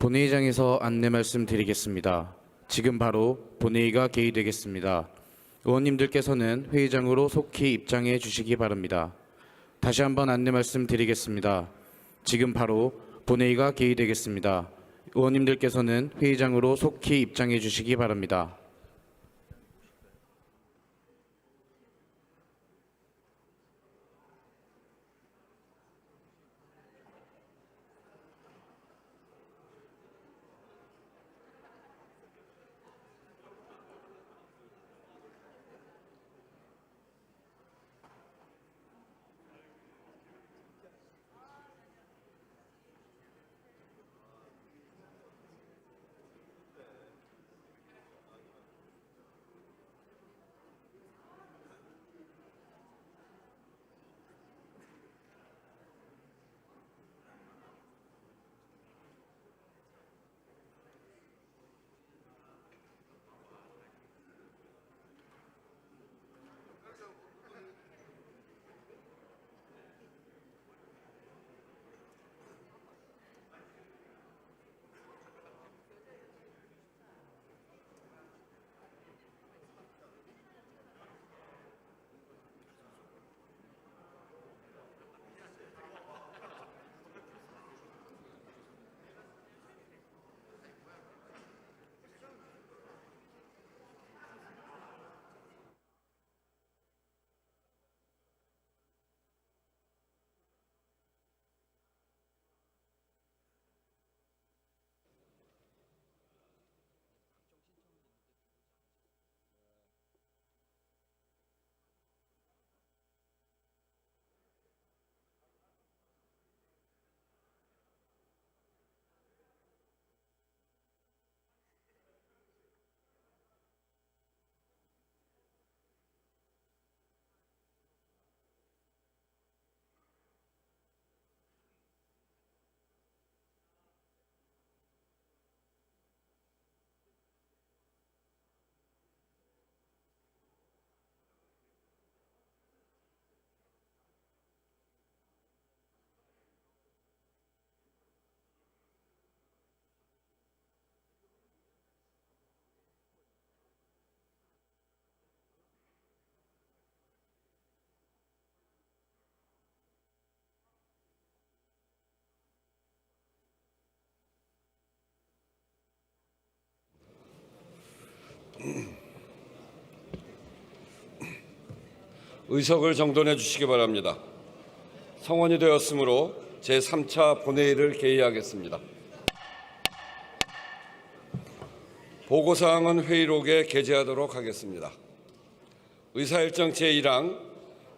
본회의장에서 안내 말씀드리겠습니다. 지금 바로 본회의가 개의되겠습니다. 의원님들께서는 회의장으로 속히 입장해 주시기 바랍니다. 다시 한번 안내 말씀드리겠습니다. 지금 바로 본회의가 개의되겠습니다. 의원님들께서는 회의장으로 속히 입장해 주시기 바랍니다. 의석을 정돈해 주시기 바랍니다. 성원이 되었으므로 제3차 본회의를 개의하겠습니다. 보고사항은 회의록에 게재하도록 하겠습니다. 의사일정 제1항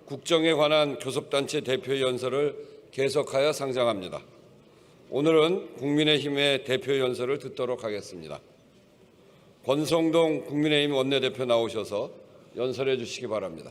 국정에 관한 교섭단체 대표 연설을 계속하여 상정합니다. 오늘은 국민의힘의 대표 연설을 듣도록 하겠습니다. 권성동 국민의힘 원내대표 나오셔서 연설해 주시기 바랍니다.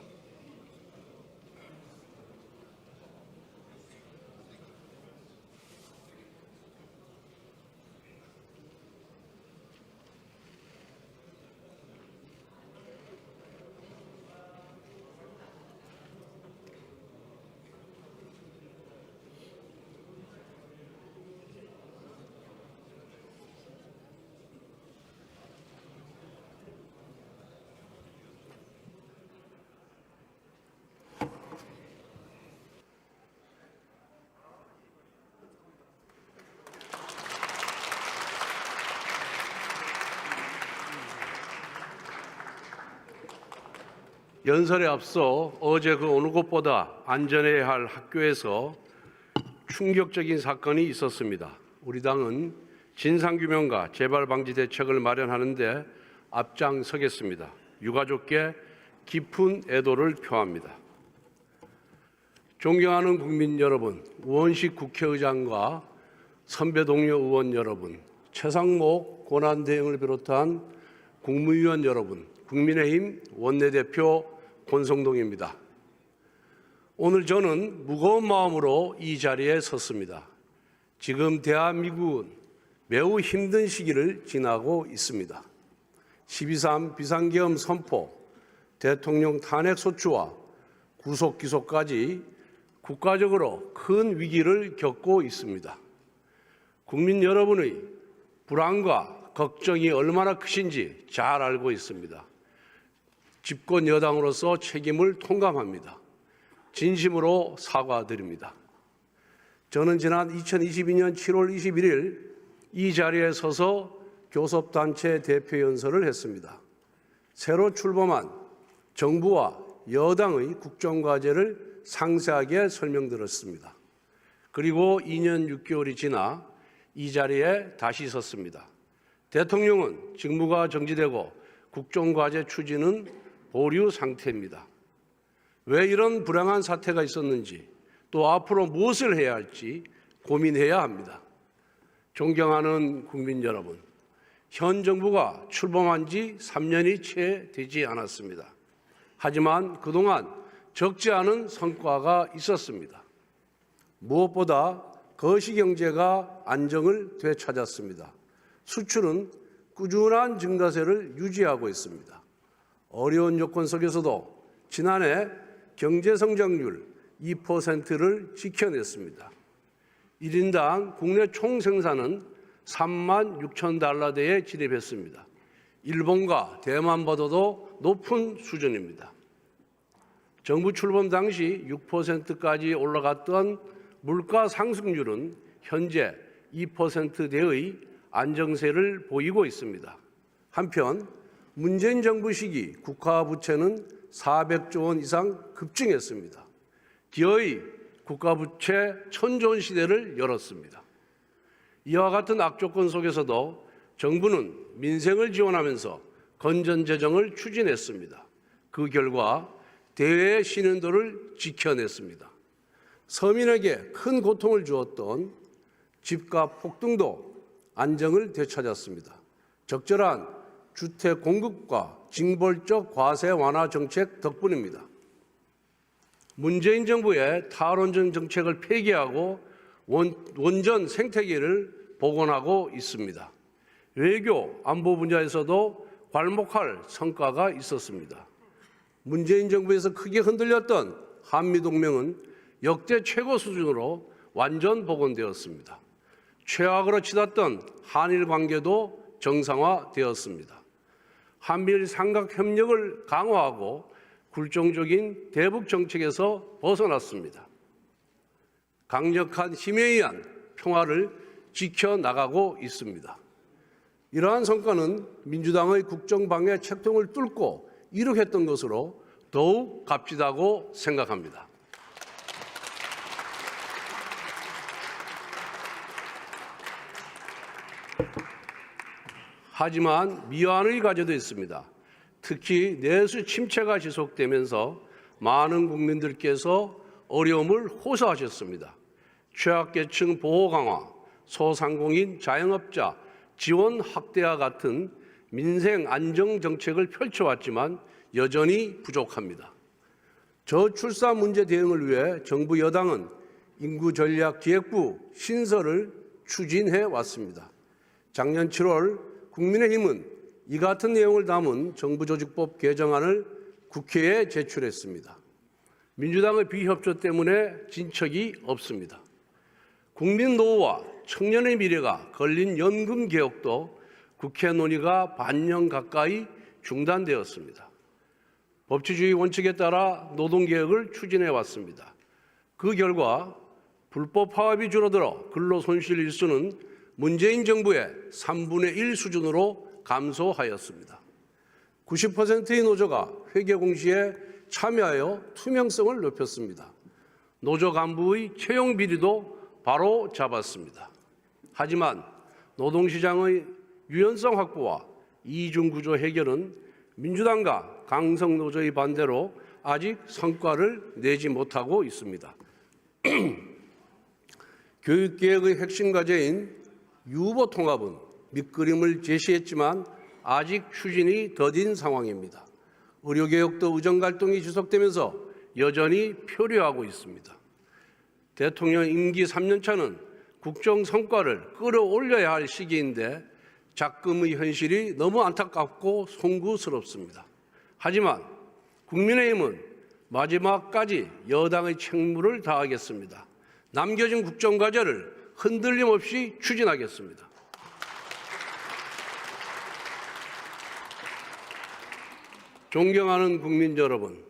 연설에 앞서 어제 그 어느 곳보다 안전해야 할 학교에서 충격적인 사건이 있었습니다. 우리 당은 진상규명과 재발방지 대책을 마련하는 데 앞장서겠습니다. 유가족께 깊은 애도를 표합니다. 존경하는 국민 여러분, 우원식 국회의장과 선배 동료 의원 여러분, 최상목 권한대행을 비롯한 국무위원 여러분, 국민의힘 원내대표 권성동입니다. 오늘 저는 무거운 마음으로 이 자리에 섰습니다. 지금 대한민국은 매우 힘든 시기를 지나고 있습니다. 12.3 비상계엄 선포, 대통령 탄핵소추와 구속기소까지 국가적으로 큰 위기를 겪고 있습니다. 국민 여러분의 불안과 걱정이 얼마나 크신지 잘 알고 있습니다. 집권 여당으로서 책임을 통감합니다. 진심으로 사과드립니다. 저는 지난 2022년 7월 21일 이 자리에 서서 교섭단체 대표 연설을 했습니다. 새로 출범한 정부와 여당의 국정과제를 상세하게 설명드렸습니다. 그리고 2년 6개월이 지나 이 자리에 다시 섰습니다. 대통령은 직무가 정지되고 국정과제 추진은 보류 상태입니다. 왜 이런 불행한 사태가 있었는지 또 앞으로 무엇을 해야 할지 고민해야 합니다. 존경하는 국민 여러분, 현 정부가 출범한 지 3년이 채 되지 않았습니다. 하지만 그동안 적지 않은 성과가 있었습니다. 무엇보다 거시경제가 안정을 되찾았습니다. 수출은 꾸준한 증가세를 유지하고 있습니다. 어려운 요건 속에서도 지난해 경제성장률 2%를 지켜냈습니다. 1인당 국내 총생산은 3만 6천 달러대에 진입했습니다. 일본과 대만보다도 높은 수준입니다. 정부 출범 당시 6%까지 올라갔던 물가 상승률은 현재 2%대의 안정세를 보이고 있습니다. 한편 문재인 정부 시기 국가 부채는 400조 원 이상 급증했습니다. 기어이 국가 부채 천조 원 시대를 열었습니다. 이와 같은 악조건 속에서도 정부는 민생을 지원하면서 건전 재정을 추진했습니다. 그 결과 대외의 신인도를 지켜냈습니다. 서민에게 큰 고통을 주었던 집값 폭등도 안정을 되찾았습니다. 적절한 주택 공급과 징벌적 과세 완화 정책 덕분입니다. 문재인 정부의 탈원전 정책을 폐기하고 원전 생태계를 복원하고 있습니다. 외교, 안보 분야에서도 괄목할 성과가 있었습니다. 문재인 정부에서 크게 흔들렸던 한미동맹은 역대 최고 수준으로 완전 복원되었습니다. 최악으로 치닫던 한일 관계도 정상화되었습니다. 한미일 삼각 협력을 강화하고 굴종적인 대북 정책에서 벗어났습니다. 강력한 힘에 의한 평화를 지켜나가고 있습니다. 이러한 성과는 민주당의 국정방해 책통을 뚫고 이룩했던 것으로 더욱 값지다고 생각합니다. 하지만 미완의 과제도 있습니다. 특히 내수 침체가 지속되면서 많은 국민들께서 어려움을 호소하셨습니다. 취약계층 보호 강화, 소상공인 자영업자 지원 확대와 같은 민생 안정 정책을 펼쳐왔지만 여전히 부족합니다. 저출산 문제 대응을 위해 정부 여당은 인구전략기획부 신설을 추진해 왔습니다. 작년 7월 국민의힘은 이 같은 내용을 담은 정부조직법 개정안을 국회에 제출했습니다. 민주당의 비협조 때문에 진척이 없습니다. 국민 노후와 청년의 미래가 걸린 연금 개혁도 국회 논의가 반년 가까이 중단되었습니다. 법치주의 원칙에 따라 노동개혁을 추진해 왔습니다. 그 결과 불법 파업이 줄어들어 근로손실 일수는 문재인 정부의 3분의 1 수준으로 감소하였습니다. 90%의 노조가 회계 공시에 참여하여 투명성을 높였습니다. 노조 간부의 채용 비리도 바로 잡았습니다. 하지만 노동시장의 유연성 확보와 이중구조 해결은 민주당과 강성노조의 반대로 아직 성과를 내지 못하고 있습니다. 교육개혁의 핵심 과제인 유보통합은 밑그림을 제시했지만 아직 추진이 더딘 상황입니다. 의료개혁도 의정갈등이 지속되면서 여전히 표류하고 있습니다. 대통령 임기 3년차는 국정 성과를 끌어올려야 할 시기인데 작금의 현실이 너무 안타깝고 송구스럽습니다. 하지만 국민의힘은 마지막까지 여당의 책무를 다하겠습니다. 남겨진 국정과제를 흔들림 없이 추진하겠습니다. 존경하는 국민 여러분,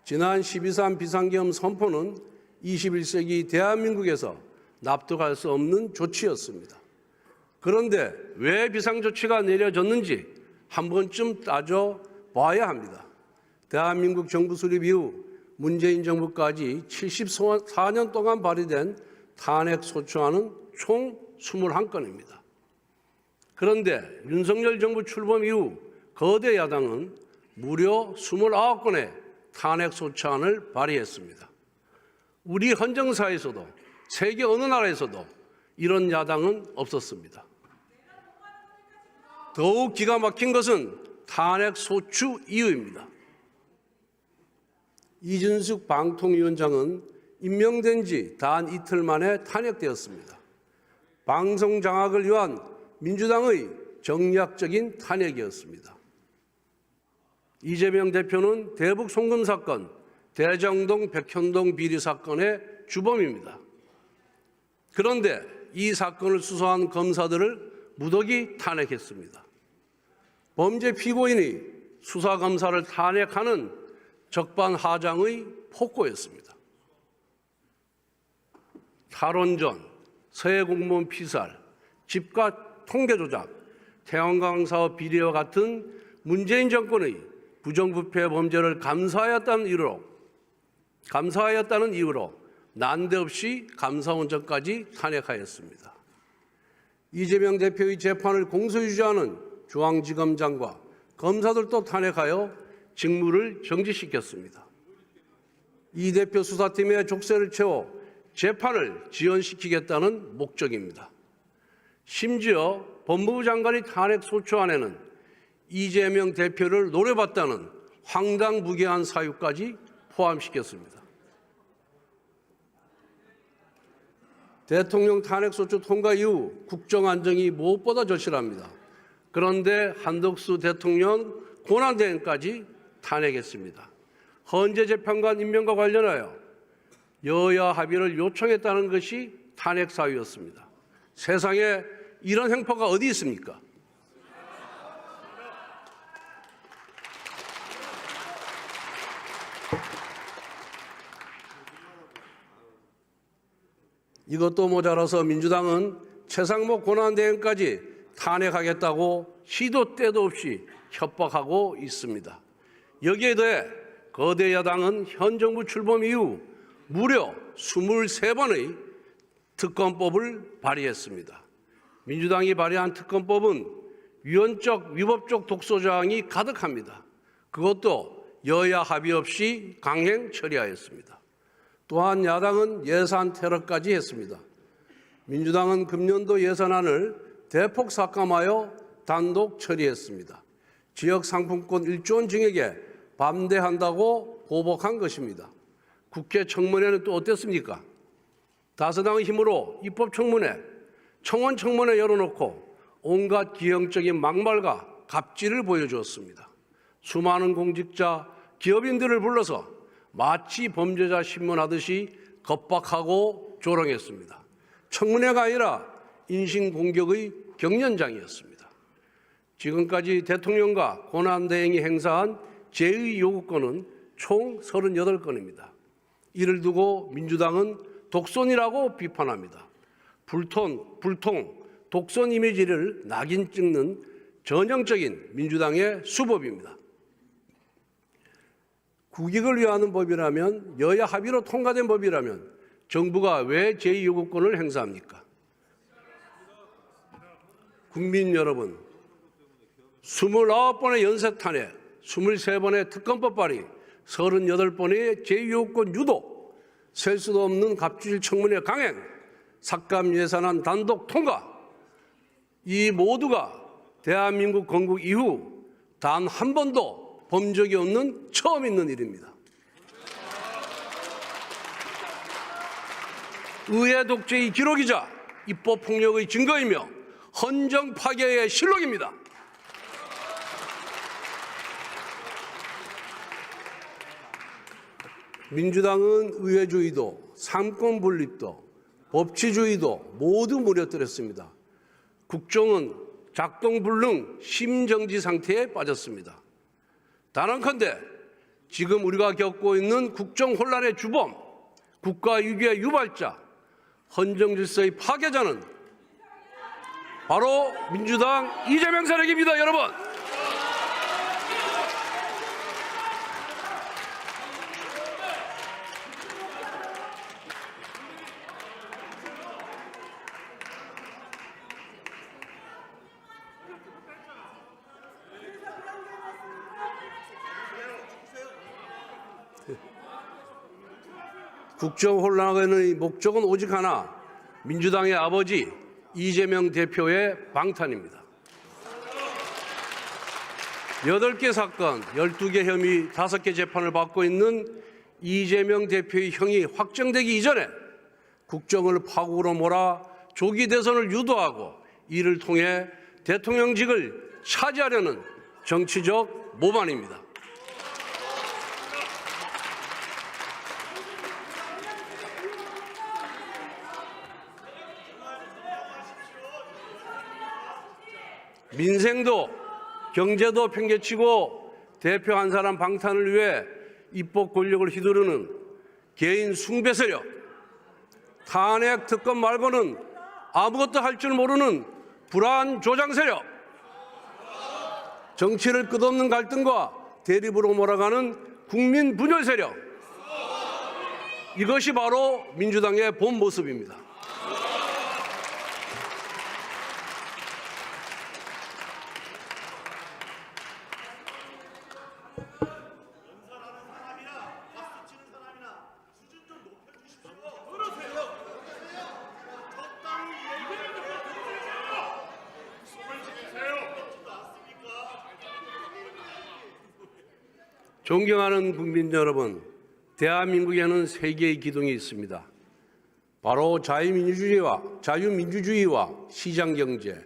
지난 12.3 비상계엄 선포는 21세기 대한민국에서 납득할 수 없는 조치였습니다. 그런데 왜 비상조치가 내려졌는지 한 번쯤 따져봐야 합니다. 대한민국 정부 수립 이후 문재인 정부까지 74년 동안 발의된 탄핵소추안은 총 21건입니다. 그런데 윤석열 정부 출범 이후 거대 야당은 무려 29건의 탄핵소추안을 발의했습니다. 우리 헌정사에서도 세계 어느 나라에서도 이런 야당은 없었습니다. 더욱 기가 막힌 것은 탄핵소추 이유입니다. 이준석 방통위원장은 임명된 지 단 이틀 만에 탄핵되었습니다. 방송 장악을 위한 민주당의 정략적인 탄핵이었습니다. 이재명 대표는 대북 송금 사건, 대장동 백현동 비리 사건의 주범입니다. 그런데 이 사건을 수사한 검사들을 무더기 탄핵했습니다. 범죄 피고인이 수사검사를 탄핵하는 적반하장의 폭거였습니다. 탈원전, 서해 공무원 피살, 집값 통계 조작, 태양광 사업 비리와 같은 문재인 정권의 부정부패 범죄를 감사하였다는 이유로 난데없이 감사원장까지 탄핵하였습니다. 이재명 대표의 재판을 공소유지하는 중앙지검장과 검사들도 탄핵하여 직무를 정지시켰습니다. 이 대표 수사팀의 족쇄를 채워 재판을 지연시키겠다는 목적입니다. 심지어 법무부 장관의 탄핵소추안에는 이재명 대표를 노려봤다는 황당무계한 사유까지 포함시켰습니다. 대통령 탄핵소추 통과 이후 국정안정이 무엇보다 절실합니다. 그런데 한덕수 대통령 권한대행까지 탄핵했습니다. 헌재 재판관 임명과 관련하여 여야 합의를 요청했다는 것이 탄핵 사유였습니다. 세상에 이런 행포가 어디 있습니까? 이것도 모자라서 민주당은 최상목 권한대행까지 탄핵하겠다고 시도 때도 없이 협박하고 있습니다. 여기에 더해 거대 야당은 현 정부 출범 이후 무려 23번의 특검법을 발의했습니다. 민주당이 발의한 특검법은 위헌적, 위법적 독소조항이 가득합니다. 그것도 여야 합의 없이 강행 처리하였습니다. 또한 야당은 예산 테러까지 했습니다. 민주당은 금년도 예산안을 대폭 삭감하여 단독 처리했습니다. 지역 상품권 1조 원 증액에 반대한다고 보복한 것입니다. 국회 청문회는 또 어땠습니까? 다수당의 힘으로 입법청문회, 청원청문회 열어놓고 온갖 기형적인 막말과 갑질을 보여주었습니다. 수많은 공직자, 기업인들을 불러서 마치 범죄자 신문하듯이 겁박하고 조롱했습니다. 청문회가 아니라 인신공격의 경연장이었습니다. 지금까지 대통령과 권한대행이 행사한 제의 요구권은 총 38건입니다. 이를 두고 민주당은 독선이라고 비판합니다. 불통, 독선 이미지를 낙인 찍는 전형적인 민주당의 수법입니다. 국익을 위하는 법이라면, 여야 합의로 통과된 법이라면 정부가 왜 제2요구권을 행사합니까? 국민 여러분, 29번의 연쇄탄핵, 23번의 특검법 발의, 38번의 제2요구권 유도, 셀 수도 없는 갑질 청문회 강행, 삭감 예산안 단독 통과, 이 모두가 대한민국 건국 이후 단 한 번도 본 적이 없는 처음 있는 일입니다. 의회 독재의 기록이자 입법 폭력의 증거이며 헌정 파괴의 실록입니다. 민주당은 의회주의도, 삼권 분립도, 법치주의도 모두 무너뜨렸습니다. 국정은 작동불능 심정지 상태에 빠졌습니다. 단언컨대 지금 우리가 겪고 있는 국정 혼란의 주범, 국가위기의 유발자, 헌정질서의 파괴자는 바로 민주당 이재명 세력입니다, 여러분. 국정 혼란의 목적은 오직 하나, 민주당의 아버지 이재명 대표의 방탄입니다. 8개 사건, 12개 혐의, 5개 재판을 받고 있는 이재명 대표의 형이 확정되기 이전에 국정을 파국으로 몰아 조기 대선을 유도하고 이를 통해 대통령직을 차지하려는 정치적 모반입니다. 민생도 경제도 팽개치고 대표 한 사람 방탄을 위해 입법 권력을 휘두르는 개인 숭배 세력, 탄핵 특검 말고는 아무것도 할 줄 모르는 불안 조장 세력, 정치를 끝없는 갈등과 대립으로 몰아가는 국민 분열 세력, 이것이 바로 민주당의 본 모습입니다. 존경하는 국민 여러분, 대한민국에는 세 개의 기둥이 있습니다. 바로 자유민주주의와 시장경제,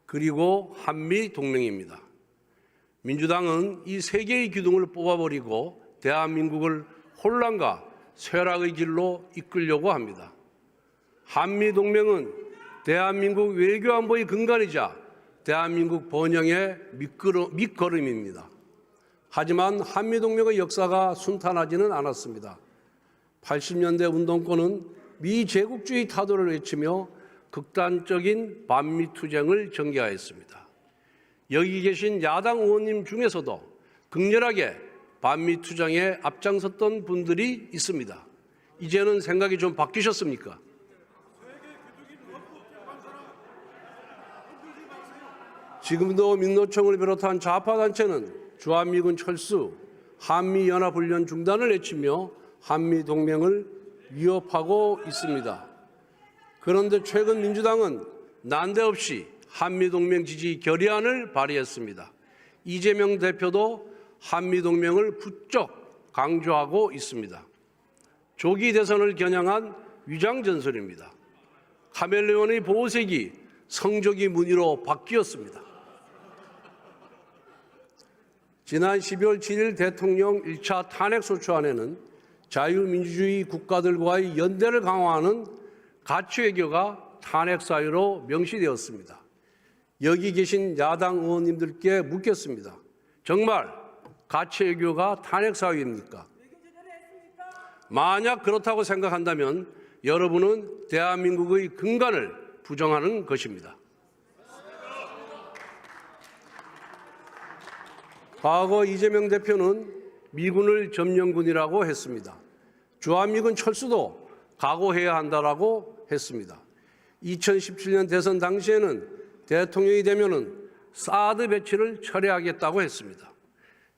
그리고 한미동맹입니다. 민주당은 이 세 개의 기둥을 뽑아버리고 대한민국을 혼란과 쇠락의 길로 이끌려고 합니다. 한미동맹은 대한민국 외교안보의 근간이자 대한민국 번영의 밑거름입니다. 하지만 한미동맹의 역사가 순탄하지는 않았습니다. 80년대 운동권은 미제국주의 타도를 외치며 극단적인 반미투쟁을 전개하였습니다. 여기 계신 야당 의원님 중에서도 극렬하게 반미투쟁에 앞장섰던 분들이 있습니다. 이제는 생각이 좀 바뀌셨습니까? 지금도 민노총을 비롯한 좌파 단체는 주한미군 철수, 한미연합훈련 중단을 외치며 한미동맹을 위협하고 있습니다. 그런데 최근 민주당은 난데없이 한미동맹 지지 결의안을 발의했습니다. 이재명 대표도 한미동맹을 부쩍 강조하고 있습니다. 조기 대선을 겨냥한 위장전술입니다. 카멜레온의 보호색이 성조기 무늬로 바뀌었습니다. 지난 12월 7일 대통령 1차 탄핵소추안에는 자유민주주의 국가들과의 연대를 강화하는 가치외교가 탄핵 사유로 명시되었습니다. 여기 계신 야당 의원님들께 묻겠습니다. 정말 가치외교가 탄핵 사유입니까? 만약 그렇다고 생각한다면 여러분은 대한민국의 근간을 부정하는 것입니다. 과거 이재명 대표는 미군을 점령군이라고 했습니다. 주한미군 철수도 각오해야 한다라고 했습니다. 2017년 대선 당시에는 대통령이 되면은 사드 배치를 철회하겠다고 했습니다.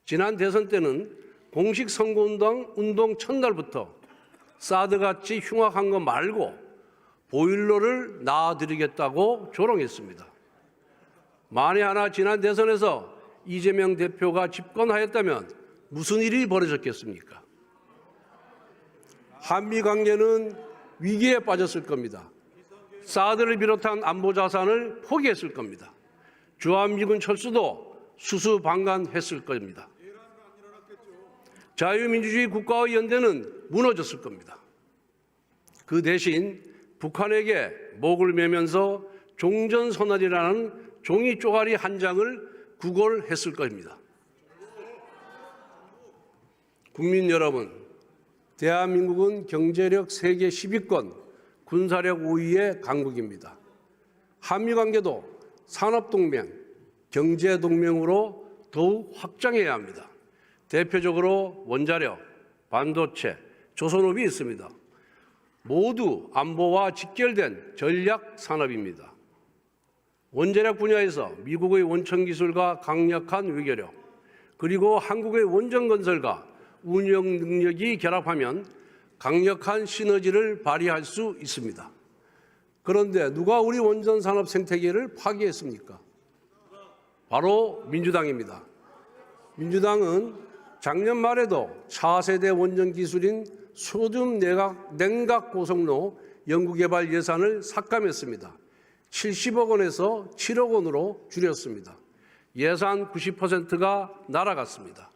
지난 대선 때는 공식 선거운동 첫날부터 사드같이 흉악한 거 말고 보일러를 놔드리겠다고 조롱했습니다. 만에 하나 지난 대선에서 이재명 대표가 집권하였다면 무슨 일이 벌어졌겠습니까? 한미 관계는 위기에 빠졌을 겁니다. 사드를 비롯한 안보 자산을 포기했을 겁니다. 주한미군 철수도 수수방관했을 겁니다. 자유민주주의 국가의 연대는 무너졌을 겁니다. 그 대신 북한에게 목을 매면서 종전선언이라는 종이 쪼가리 한 장을 구걸했을 겁니다. 국민 여러분, 대한민국은 경제력 세계 10위권, 군사력 5위의 강국입니다. 한미관계도 산업동맹, 경제동맹으로 더욱 확장해야 합니다. 대표적으로 원자력, 반도체, 조선업이 있습니다. 모두 안보와 직결된 전략 산업입니다. 원자력 분야에서 미국의 원천 기술과 강력한 외교력, 그리고 한국의 원전 건설과 운영 능력이 결합하면 강력한 시너지를 발휘할 수 있습니다. 그런데 누가 우리 원전 산업 생태계를 파괴했습니까? 바로 민주당입니다. 민주당은 작년 말에도 차세대 원전 기술인 소듐 냉각 고속로 연구개발 예산을 삭감했습니다. 70억 원에서 7억 원으로 줄였습니다. 예산 90%가 날아갔습니다.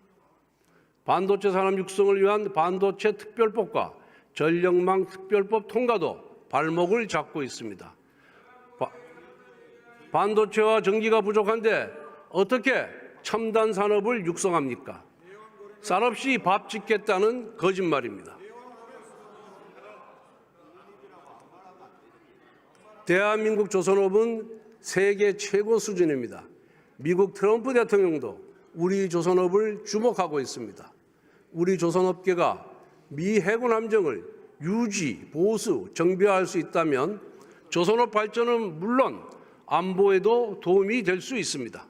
반도체 산업 육성을 위한 반도체 특별법과 전력망 특별법 통과도 발목을 잡고 있습니다. 반도체와 전기가 부족한데 어떻게 첨단 산업을 육성합니까? 쌀 없이 밥 짓겠다는 거짓말입니다. 대한민국 조선업은 세계 최고 수준입니다. 미국 트럼프 대통령도 우리 조선업을 주목하고 있습니다. 우리 조선업계가 미 해군 함정을 유지, 보수, 정비할 수 있다면 조선업 발전은 물론 안보에도 도움이 될 수 있습니다.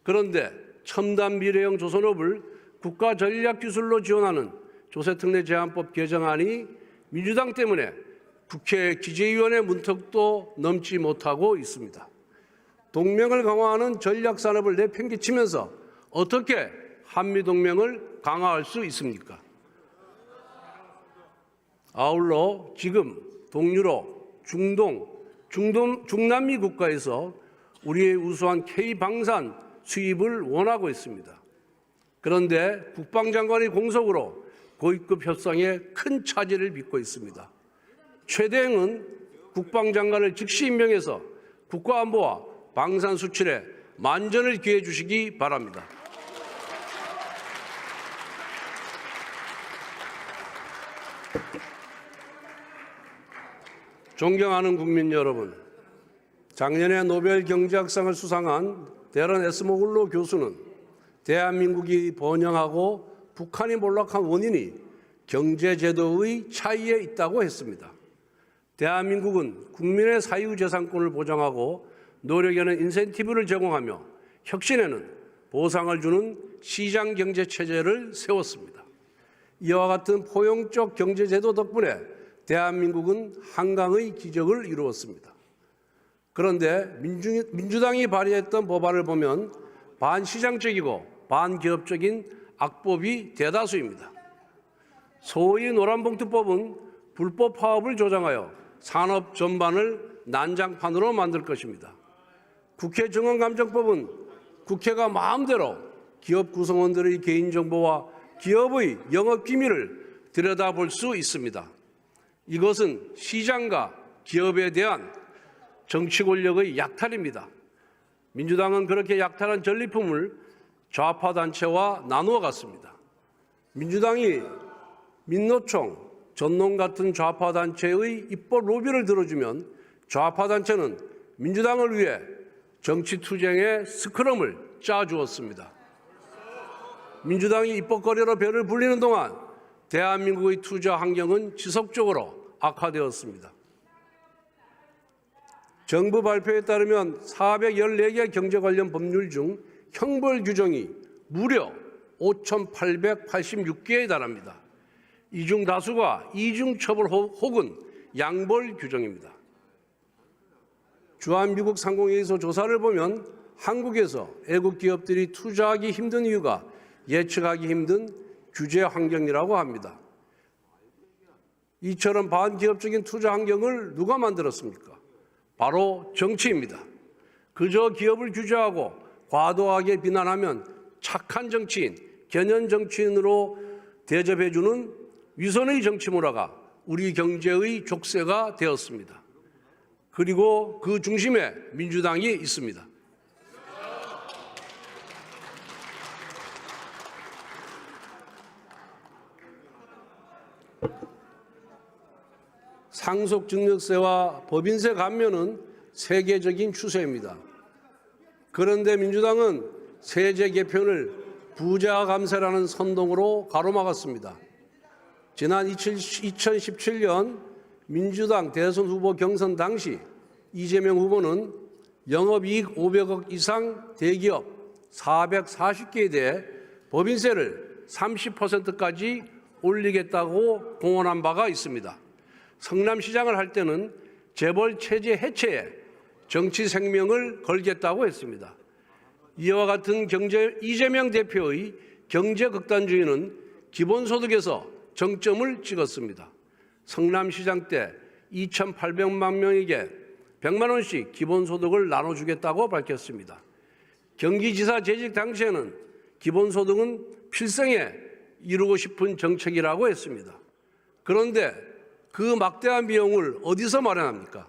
그런데 첨단 미래형 조선업을 국가 전략 기술로 지원하는 조세특례 제한법 개정안이 민주당 때문에 국회 기재위원회 문턱도 넘지 못하고 있습니다. 동맹을 강화하는 전략 산업을 내팽개치면서 어떻게 한미동맹을 강화할 수 있습니까? 아울러 지금 동유럽, 중남미 국가에서 우리의 우수한 K방산 수입을 원하고 있습니다. 그런데 국방장관의 공석으로 고위급 협상에 큰 차질을 빚고 있습니다. 최대행은 국방장관을 즉시 임명해서 국가안보와 방산 수출에 만전을 기해 주시기 바랍니다. 존경하는 국민 여러분, 작년에 노벨 경제학상을 수상한 데런 에스모글로 교수는 대한민국이 번영하고 북한이 몰락한 원인이 경제제도의 차이에 있다고 했습니다. 대한민국은 국민의 사유재산권을 보장하고 노력에는 인센티브를 제공하며 혁신에는 보상을 주는 시장 경제 체제를 세웠습니다. 이와 같은 포용적 경제 제도 덕분에 대한민국은 한강의 기적을 이루었습니다. 그런데 민주당이 발의했던 법안을 보면 반시장적이고 반기업적인 악법이 대다수입니다. 소위 노란봉투법은 불법 파업을 조장하여 산업 전반을 난장판으로 만들 것입니다. 국회 증언감정법은 국회가 마음대로 기업 구성원들의 개인정보와 기업의 영업기밀을 들여다볼 수 있습니다. 이것은 시장과 기업에 대한 정치 권력의 약탈입니다. 민주당은 그렇게 약탈한 전리품을 좌파 단체와 나누어 갔습니다. 민주당이 민노총, 전농 같은 좌파 단체의 입법 로비를 들어주면 좌파 단체는 민주당을 위해 정치 투쟁의 스크럼을 짜주었습니다. 민주당이 입법거리로 배를 불리는 동안 대한민국의 투자 환경은 지속적으로 악화되었습니다. 정부 발표에 따르면 414개 경제 관련 법률 중 형벌 규정이 무려 5,886개에 달합니다. 이 중 다수가 이중처벌 혹은 양벌 규정입니다. 주한미국 상공회의소 조사를 보면 한국에서 애국 기업들이 투자하기 힘든 이유가 예측하기 힘든 규제 환경이라고 합니다. 이처럼 반기업적인 투자 환경을 누가 만들었습니까? 바로 정치입니다. 그저 기업을 규제하고 과도하게 비난하면 착한 정치인, 견연 정치인으로 대접해주는 위선의 정치 문화가 우리 경제의 족쇄가 되었습니다. 그리고 그 중심에 민주당이 있습니다. 상속증여세와 법인세 감면은 세계적인 추세입니다. 그런데 민주당은 세제 개편을 부자 감세라는 선동으로 가로막았습니다. 지난 2017년 민주당 대선 후보 경선 당시 이재명 후보는 영업이익 500억 이상 대기업 440개에 대해 법인세를 30%까지 올리겠다고 공언한 바가 있습니다. 성남시장을 할 때는 재벌 체제 해체에 정치 생명을 걸겠다고 했습니다. 이와 같은 이재명 대표의 경제 극단주의는 기본소득에서 정점을 찍었습니다. 성남시장 때 2,800만 명에게 100만 원씩 기본소득을 나눠주겠다고 밝혔습니다. 경기지사 재직 당시에는 기본소득은 필생에 이루고 싶은 정책이라고 했습니다. 그런데 그 막대한 비용을 어디서 마련합니까?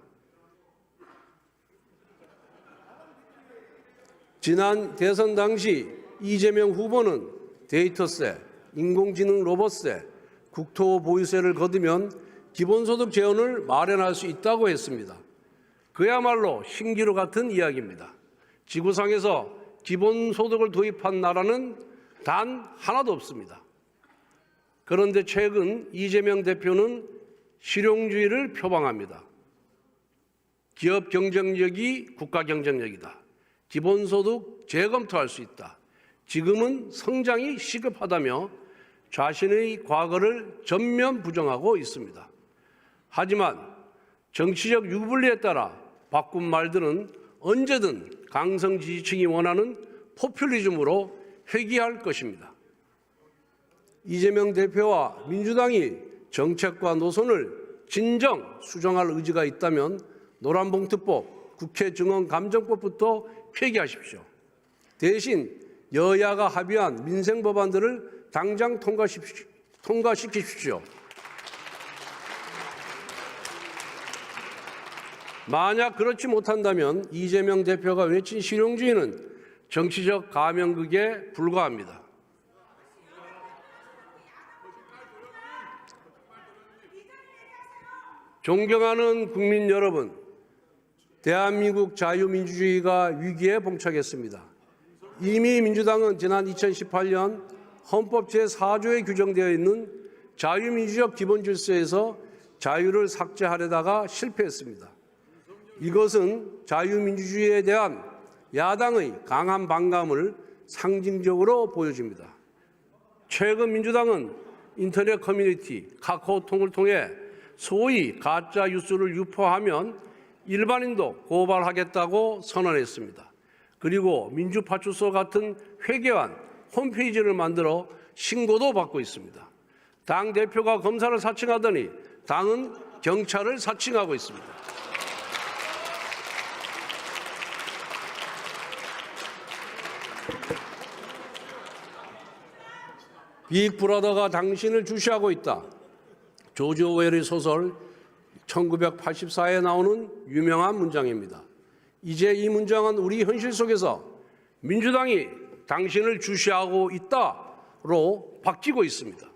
지난 대선 당시 이재명 후보는 데이터세, 인공지능 로봇세, 국토보유세를 거두면 기본소득 재원을 마련할 수 있다고 했습니다. 그야말로 신기루 같은 이야기입니다. 지구상에서 기본소득을 도입한 나라는 단 하나도 없습니다. 그런데 최근 이재명 대표는 실용주의를 표방합니다. 기업 경쟁력이 국가 경쟁력이다. 기본소득 재검토할 수 있다. 지금은 성장이 시급하다며 자신의 과거를 전면 부정하고 있습니다. 하지만 정치적 유불리에 따라 바꾼 말들은 언제든 강성 지지층이 원하는 포퓰리즘으로 회귀할 것입니다. 이재명 대표와 민주당이 정책과 노선을 진정 수정할 의지가 있다면 노란봉투법, 국회 증언감정법부터 폐기하십시오. 대신 여야가 합의한 민생 법안들을 당장 통과시키십시오. 만약 그렇지 못한다면 이재명 대표가 외친 실용주의는 정치적 가면극에 불과합니다. 존경하는 국민 여러분, 대한민국 자유민주주의가 위기에 봉착했습니다. 이미 민주당은 지난 2018년 헌법 제4조에 규정되어 있는 자유민주적 기본질서에서 자유를 삭제하려다가 실패했습니다. 이것은 자유민주주의에 대한 야당의 강한 반감을 상징적으로 보여줍니다. 최근 민주당은 인터넷 커뮤니티 카카오톡을 통해 소위 가짜 뉴스를 유포하면 일반인도 고발하겠다고 선언했습니다. 그리고 민주파출소 같은 회계환 홈페이지를 만들어 신고도 받고 있습니다. 당 대표가 검사를 사칭하더니 당은 경찰을 사칭하고 있습니다. 빅브라더가 당신을 주시하고 있다. 조지 오웰의 소설 1984에 나오는 유명한 문장입니다. 이제 이 문장은 우리 현실 속에서 민주당이 당신을 주시하고 있다로 바뀌고 있습니다.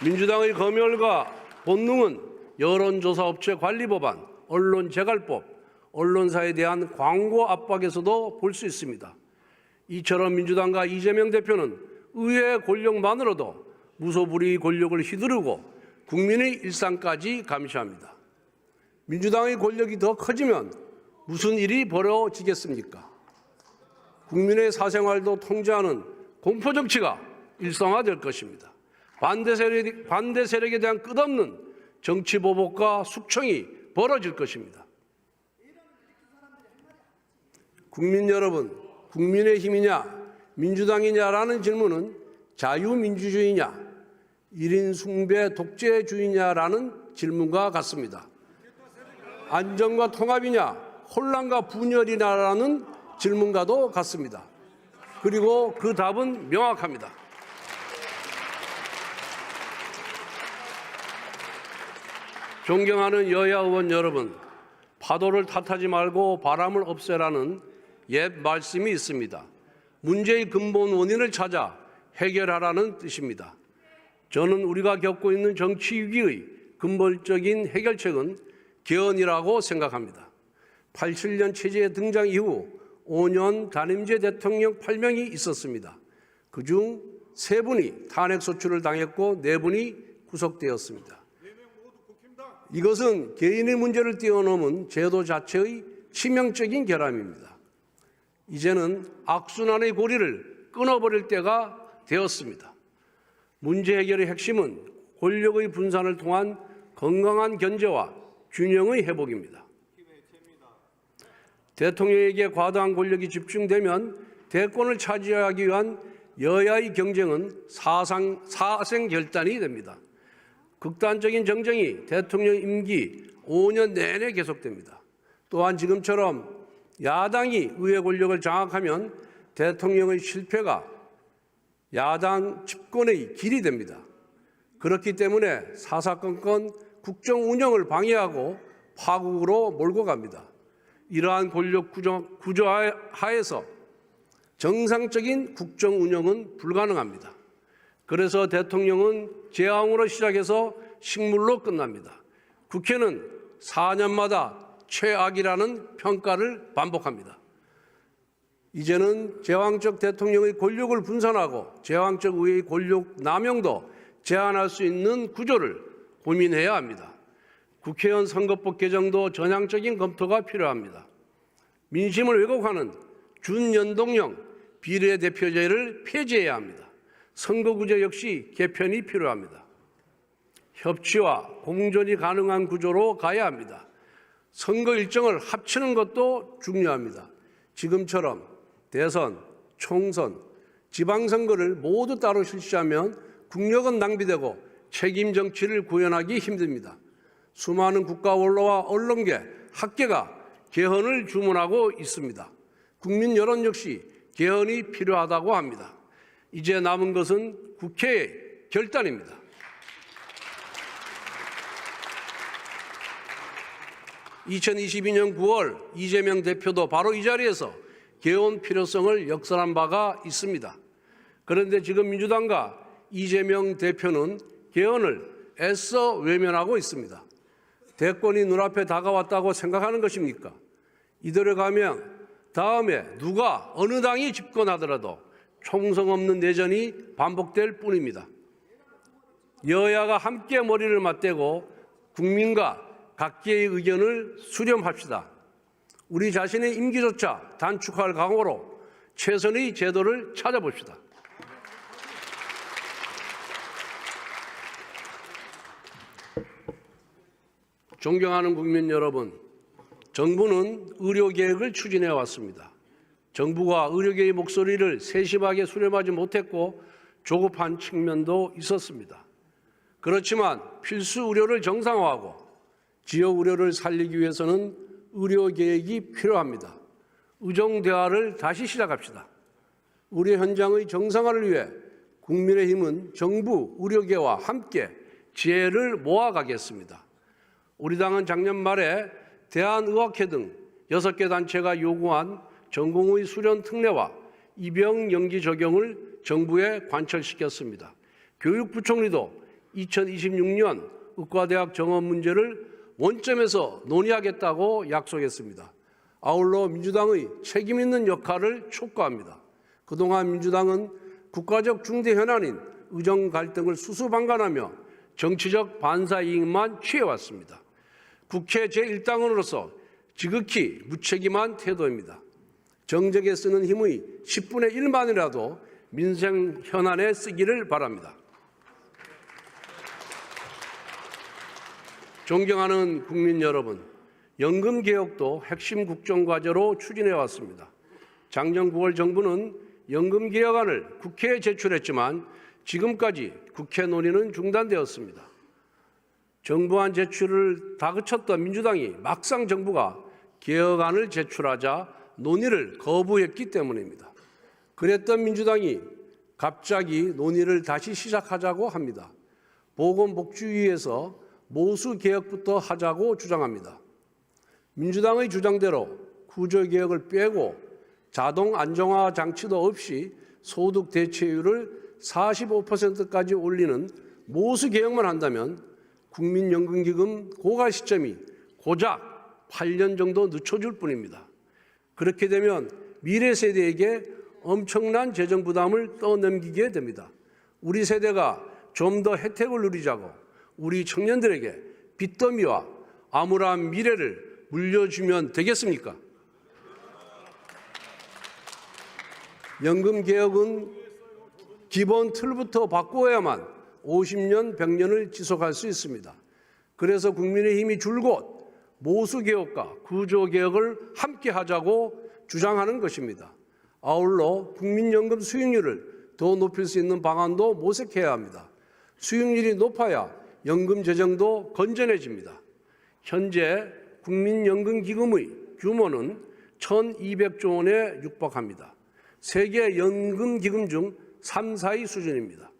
민주당의 검열과 본능은 여론조사업체 관리법안, 언론재갈법, 언론사에 대한 광고 압박에서도 볼 수 있습니다. 이처럼 민주당과 이재명 대표는 의회 권력만으로도 무소불위 권력을 휘두르고 국민의 일상까지 감시합니다. 민주당의 권력이 더 커지면 무슨 일이 벌어지겠습니까? 국민의 사생활도 통제하는 공포정치가 일상화될 것입니다. 반대 세력에 대한 끝없는 정치 보복과 숙청이 벌어질 것입니다. 국민 여러분, 국민의힘이냐 민주당이냐라는 질문은 자유민주주의냐 1인 숭배 독재주의냐라는 질문과 같습니다. 안정과 통합이냐 혼란과 분열이냐라는 질문과도 같습니다. 그리고 그 답은 명확합니다. 존경하는 여야 의원 여러분, 파도를 탓하지 말고 바람을 없애라는 옛 말씀이 있습니다. 문제의 근본 원인을 찾아 해결하라는 뜻입니다. 저는 우리가 겪고 있는 정치 위기의 근본적인 해결책은 개헌이라고 생각합니다. 87년 체제의 등장 이후 5년 단임제 대통령 8명이 있었습니다. 그중 3분이 탄핵소추를 당했고 4분이 구속되었습니다. 이것은 개인의 문제를 뛰어넘은 제도 자체의 치명적인 결함입니다. 이제는 악순환의 고리를 끊어버릴 때가 되었습니다. 문제 해결의 핵심은 권력의 분산을 통한 건강한 견제와 균형의 회복입니다. 대통령에게 과다한 권력이 집중되면 대권을 차지하기 위한 여야의 경쟁은 사생결단이 됩니다. 극단적인 정쟁이 대통령 임기 5년 내내 계속됩니다. 또한 지금처럼 야당이 의회 권력을 장악하면 대통령의 실패가 야당 집권의 길이 됩니다. 그렇기 때문에 사사건건 국정 운영을 방해하고 파국으로 몰고 갑니다. 이러한 권력 구조 하에서 정상적인 국정 운영은 불가능합니다. 그래서 대통령은 재앙으로 시작해서 식물로 끝납니다. 국회는 4년마다 최악이라는 평가를 반복합니다. 이제는 제왕적 대통령의 권력을 분산하고 제왕적 의회의 권력 남용도 제한할 수 있는 구조를 고민해야 합니다. 국회의원 선거법 개정도 전향적인 검토가 필요합니다. 민심을 왜곡하는 준연동형 비례대표제를 폐지해야 합니다. 선거구제 역시 개편이 필요합니다. 협치와 공존이 가능한 구조로 가야 합니다. 선거 일정을 합치는 것도 중요합니다. 지금처럼 대선, 총선, 지방선거를 모두 따로 실시하면 국력은 낭비되고 책임 정치를 구현하기 힘듭니다. 수많은 국가 원로와 언론계, 학계가 개헌을 주문하고 있습니다. 국민 여론 역시 개헌이 필요하다고 합니다. 이제 남은 것은 국회의 결단입니다. (2022년 9월) 이재명 대표도 바로 이 자리에서 개헌 필요성을 역설한 바가 있습니다. 그런데 지금 민주당과 이재명 대표는 개헌을 애써 외면하고 있습니다. 대권이 눈앞에 다가왔다고 생각하는 것입니까? 이대로 가면 다음에 누가 어느 당이 집권하더라도 총성 없는 내전이 반복될 뿐입니다. 여야가 함께 머리를 맞대고 국민과 각계의 의견을 수렴합시다. 우리 자신의 임기조차 단축할 각오로 최선의 제도를 찾아봅시다. 존경하는 국민 여러분, 정부는 의료개혁을 추진해 왔습니다. 정부가 의료계의 목소리를 세심하게 수렴하지 못했고 조급한 측면도 있었습니다. 그렇지만 필수 의료를 정상화하고 지역 의료를 살리기 위해서는 의료개혁이 필요합니다. 의정대화를 다시 시작합시다. 의료 현장의 정상화를 위해 국민의힘은 정부 의료계와 함께 지혜를 모아가겠습니다. 우리 당은 작년 말에 대한의학회 등 6개 단체가 요구한 전공의 수련 특례와 입영 연기 적용을 정부에 관철시켰습니다. 교육부총리도 2026년 의과대학 정원 문제를 원점에서 논의하겠다고 약속했습니다. 아울러 민주당의 책임 있는 역할을 촉구합니다. 그동안 민주당은 국가적 중대 현안인 의정 갈등을 수수방관하며 정치적 반사 이익만 취해왔습니다. 국회 제1당원으로서 지극히 무책임한 태도입니다. 정책에 쓰는 힘의 10분의 1만이라도 민생 현안에 쓰기를 바랍니다. 존경하는 국민 여러분, 연금개혁도 핵심 국정과제로 추진해 왔습니다. 작년 9월 정부는 연금개혁안을 국회에 제출했지만 지금까지 국회 논의는 중단되었습니다. 정부안 제출을 다그쳤던 민주당이 막상 정부가 개혁안을 제출하자 논의를 거부했기 때문입니다. 그랬던 민주당이 갑자기 논의를 다시 시작하자고 합니다. 보건복지위에서 모수개혁부터 하자고 주장합니다. 민주당의 주장대로 구조개혁을 빼고 자동 안정화 장치도 없이 소득 대체율을 45%까지 올리는 모수개혁만 한다면 국민연금기금 고갈 시점이 고작 8년 정도 늦춰줄 뿐입니다. 그렇게 되면 미래 세대에게 엄청난 재정 부담을 떠넘기게 됩니다. 우리 세대가 좀 더 혜택을 누리자고 우리 청년들에게 빚더미와 암울한 미래를 물려주면 되겠습니까? 연금개혁은 기본 틀부터 바꾸어야만 50년, 100년을 지속할 수 있습니다. 그래서 국민의힘이 줄곧 모수개혁과 구조개혁을 함께 하자고 주장하는 것입니다. 아울러 국민연금 수익률을 더 높일 수 있는 방안도 모색해야 합니다. 수익률이 높아야 연금 재정도 건전해집니다. 현재 국민연금기금의 규모는 1,200조 원에 육박합니다. 세계 연금기금 중 3, 4위 수준입니다.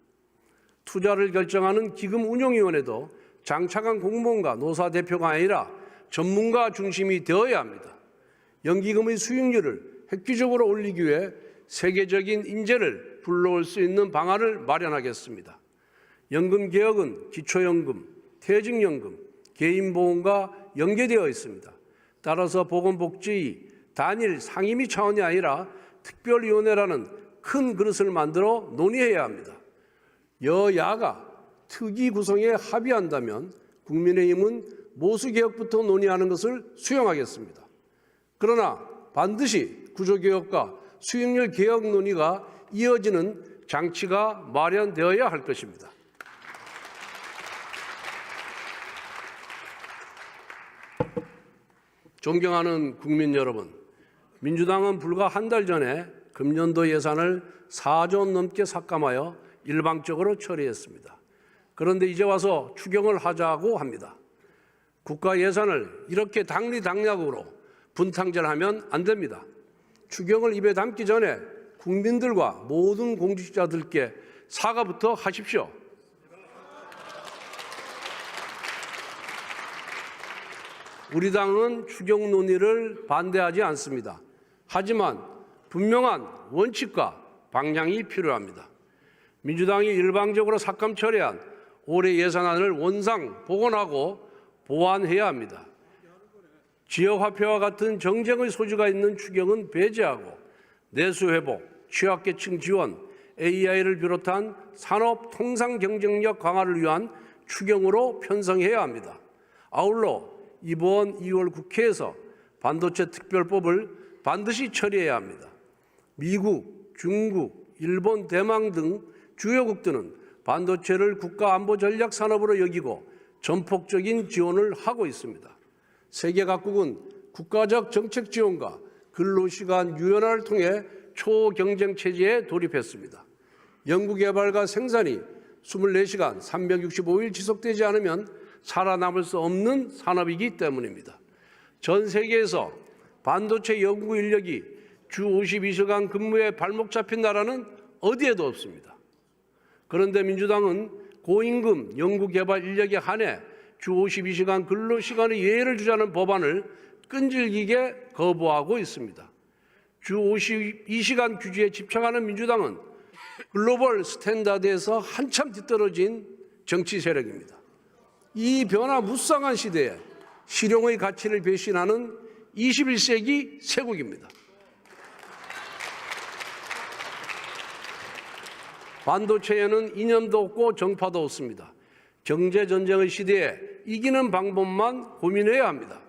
투자를 결정하는 기금운용위원회도 장차관 공무원과 노사 대표가 아니라 전문가 중심이 되어야 합니다. 연기금의 수익률을 획기적으로 올리기 위해 세계적인 인재를 불러올 수 있는 방안을 마련하겠습니다. 연금개혁은 기초연금, 퇴직연금, 개인보험과 연계되어 있습니다. 따라서 보건복지위 단일 상임위 차원이 아니라 특별위원회라는 큰 그릇을 만들어 논의해야 합니다. 여야가 특위 구성에 합의한다면 국민의힘은 모수개혁부터 논의하는 것을 수용하겠습니다. 그러나 반드시 구조개혁과 수익률 개혁 논의가 이어지는 장치가 마련되어야 할 것입니다. 존경하는 국민 여러분, 민주당은 불과 한 달 전에 금년도 예산을 4조 원 넘게 삭감하여 일방적으로 처리했습니다. 그런데 이제 와서 추경을 하자고 합니다. 국가 예산을 이렇게 당리당략으로 분탕질하면 안 됩니다. 추경을 입에 담기 전에 국민들과 모든 공직자들께 사과부터 하십시오. 우리 당은 추경 논의를 반대하지 않습니다. 하지만 분명한 원칙과 방향이 필요합니다. 민주당이 일방적으로 삭감 처리한 올해 예산안을 원상 복원하고 보완해야 합니다. 지역화폐와 같은 정쟁의 소지가 있는 추경은 배제하고 내수회복, 취약계층 지원, AI를 비롯한 산업 통상 경쟁력 강화를 위한 추경으로 편성해야 합니다. 아울러 이번 2월 국회에서 반도체 특별법을 반드시 처리해야 합니다. 미국, 중국, 일본, 대만 등 주요국들은 반도체를 국가안보 전략 산업으로 여기고 전폭적인 지원을 하고 있습니다. 세계 각국은 국가적 정책 지원과 근로시간 유연화를 통해 초경쟁 체제에 돌입했습니다. 연구개발과 생산이 24시간 365일 지속되지 않으면 살아남을 수 없는 산업이기 때문입니다. 전 세계에서 반도체 연구 인력이 주 52시간 근무에 발목 잡힌 나라는 어디에도 없습니다. 그런데 민주당은 고임금 연구개발 인력에 한해 주 52시간 근로시간의 예외를 주자는 법안을 끈질기게 거부하고 있습니다. 주 52시간 규제에 집착하는 민주당은 글로벌 스탠다드에서 한참 뒤떨어진 정치 세력입니다. 이 변화무쌍한 시대에 실용의 가치를 배신하는 21세기 세국입니다. 반도체에는 이념도 없고 정파도 없습니다. 경제전쟁의 시대에 이기는 방법만 고민해야 합니다.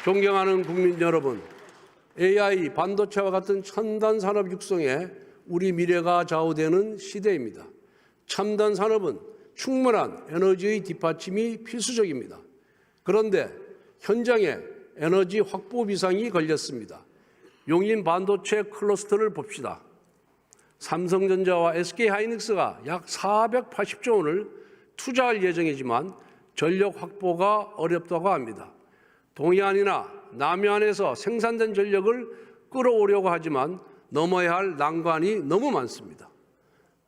존경하는 국민 여러분, AI, 반도체와 같은 첨단 산업 육성에 우리 미래가 좌우되는 시대입니다. 첨단 산업은 충분한 에너지의 뒷받침이 필수적입니다. 그런데 현장에 에너지 확보 비상이 걸렸습니다. 용인 반도체 클러스터를 봅시다. 삼성전자와 SK하이닉스가 약 480조 원을 투자할 예정이지만 전력 확보가 어렵다고 합니다. 동해안이나 남해안에서 생산된 전력을 끌어오려고 하지만 넘어야 할 난관이 너무 많습니다.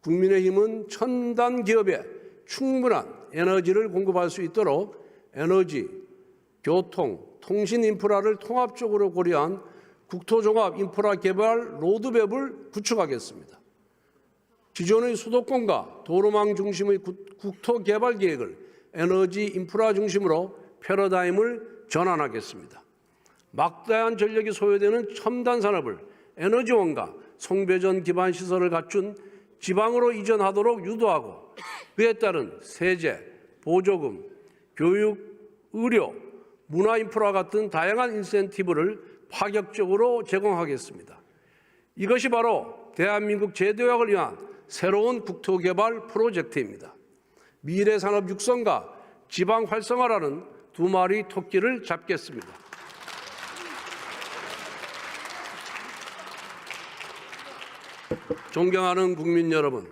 국민의힘은 첨단 기업에 충분한 에너지를 공급할 수 있도록 에너지, 교통, 통신 인프라를 통합적으로 고려한 국토종합 인프라 개발 로드맵을 구축하겠습니다. 기존의 수도권과 도로망 중심의 국토 개발 계획을 에너지 인프라 중심으로 패러다임을 전환하겠습니다. 막대한 전력이 소요되는 첨단 산업을 에너지원과 송배전 기반 시설을 갖춘 지방으로 이전하도록 유도하고 그에 따른 세제, 보조금, 교육, 의료, 문화 인프라 같은 다양한 인센티브를 파격적으로 제공하겠습니다. 이것이 바로 대한민국 재도약을 위한 새로운 국토개발 프로젝트입니다. 미래산업 육성과 지방 활성화라는 두 마리 토끼를 잡겠습니다. 존경하는 국민 여러분,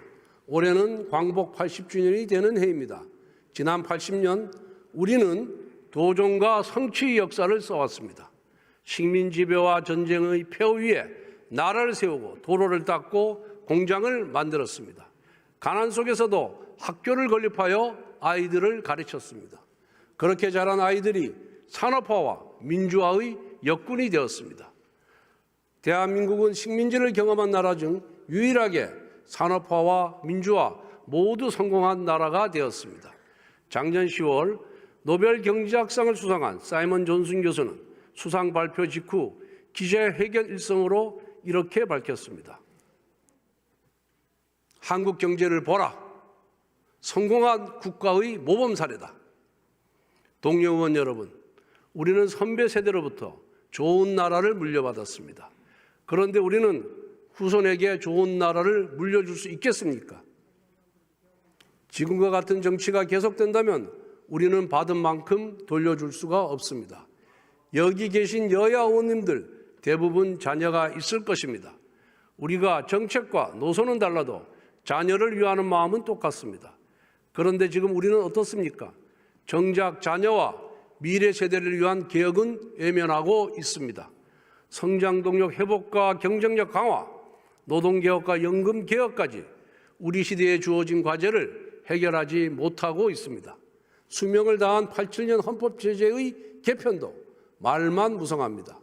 올해는 광복 80주년이 되는 해입니다. 지난 80년 우리는 도종과 성취의 역사를 써왔습니다. 식민 지배와 전쟁의 폐허 위에 나라를 세우고 도로를 닦고 공장을 만들었습니다. 가난 속에서도 학교를 건립하여 아이들을 가르쳤습니다. 그렇게 자란 아이들이 산업화와 민주화의 역군이 되었습니다. 대한민국은 식민지를 경험한 나라 중 유일하게 산업화와 민주화 모두 성공한 나라가 되었습니다. 작년 10월 노벨 경제학상을 수상한 사이먼 존슨 교수는 수상 발표 직후 기자회견 일성으로 이렇게 밝혔습니다. 한국 경제를 보라. 성공한 국가의 모범 사례다. 동료 의원 여러분, 우리는 선배 세대로부터 좋은 나라를 물려받았습니다. 그런데 우리는 후손에게 좋은 나라를 물려줄 수 있겠습니까? 지금과 같은 정치가 계속된다면 우리는 받은 만큼 돌려줄 수가 없습니다. 여기 계신 여야 의원님들 대부분 자녀가 있을 것입니다. 우리가 정책과 노선은 달라도 자녀를 위하는 마음은 똑같습니다. 그런데 지금 우리는 어떻습니까? 정작 자녀와 미래 세대를 위한 개혁은 외면하고 있습니다. 성장 동력 회복과 경쟁력 강화, 노동개혁과 연금개혁까지 우리 시대에 주어진 과제를 해결하지 못하고 있습니다. 수명을 다한 87년 헌법제재의 개편도 말만 무성합니다.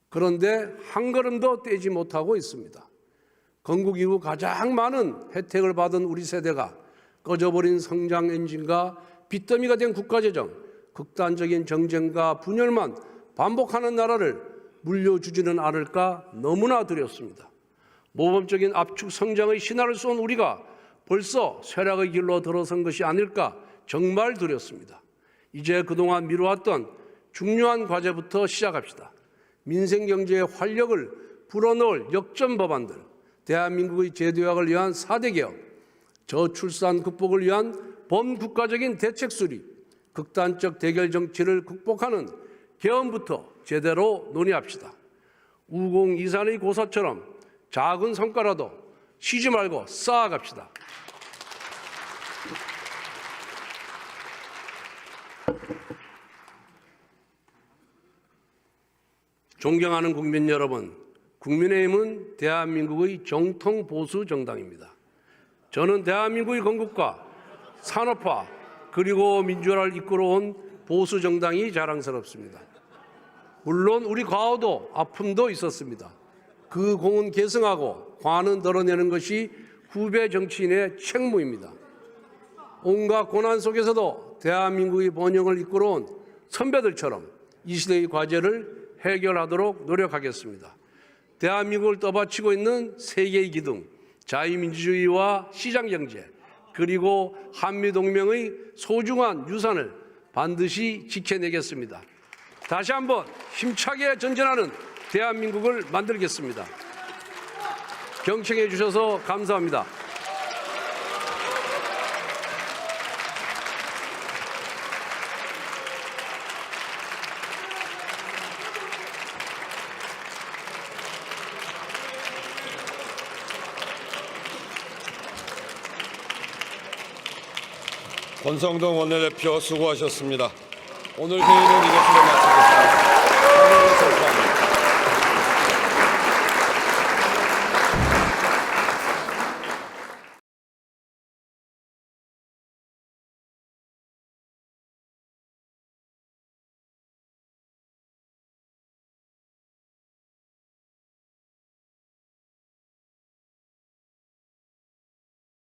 그런데 한 걸음도 떼지 못하고 있습니다. 건국 이후 가장 많은 혜택을 받은 우리 세대가 꺼져버린 성장 엔진과 빚더미가 된 국가재정, 극단적인 정쟁과 분열만 반복하는 나라를 물려주지는 않을까 너무나 두렵습니다. 모범적인 압축 성장의 신화를 쏜 우리가 벌써 쇠락의 길로 들어선 것이 아닐까 정말 두렵습니다. 이제 그동안 미뤄왔던 중요한 과제부터 시작합시다. 민생 경제의 활력을 불어넣을 역점 법안들, 대한민국의 제도약을 위한 4대 개혁, 저출산 극복을 위한 범국가적인 대책 수립, 극단적 대결 정치를 극복하는 개헌부터 제대로 논의합시다. 우공이산의 고사처럼 작은 성과라도 쉬지 말고 쌓아갑시다. 존경하는 국민 여러분, 국민의힘은 대한민국의 정통 보수 정당입니다. 저는 대한민국의 건국과 산업화 그리고 민주화를 이끌어온 보수 정당이 자랑스럽습니다. 물론 우리 과오도 아픔도 있었습니다. 그 공은 계승하고 관은 덜어내는 것이 후배 정치인의 책무입니다. 온갖 고난 속에서도 대한민국의 번영을 이끌어온 선배들처럼 이 시대의 과제를 해결하도록 노력하겠습니다. 대한민국을 떠받치고 있는 세계의 기둥, 자유민주주의와 시장경제, 그리고 한미동맹의 소중한 유산을 반드시 지켜내겠습니다. 다시 한번 힘차게 전진하는 대한민국을 만들겠습니다. 경청해 주셔서 감사합니다. 권성동 원내대표 수고하셨습니다. 오늘 회의는 이것으로 마치겠습니다.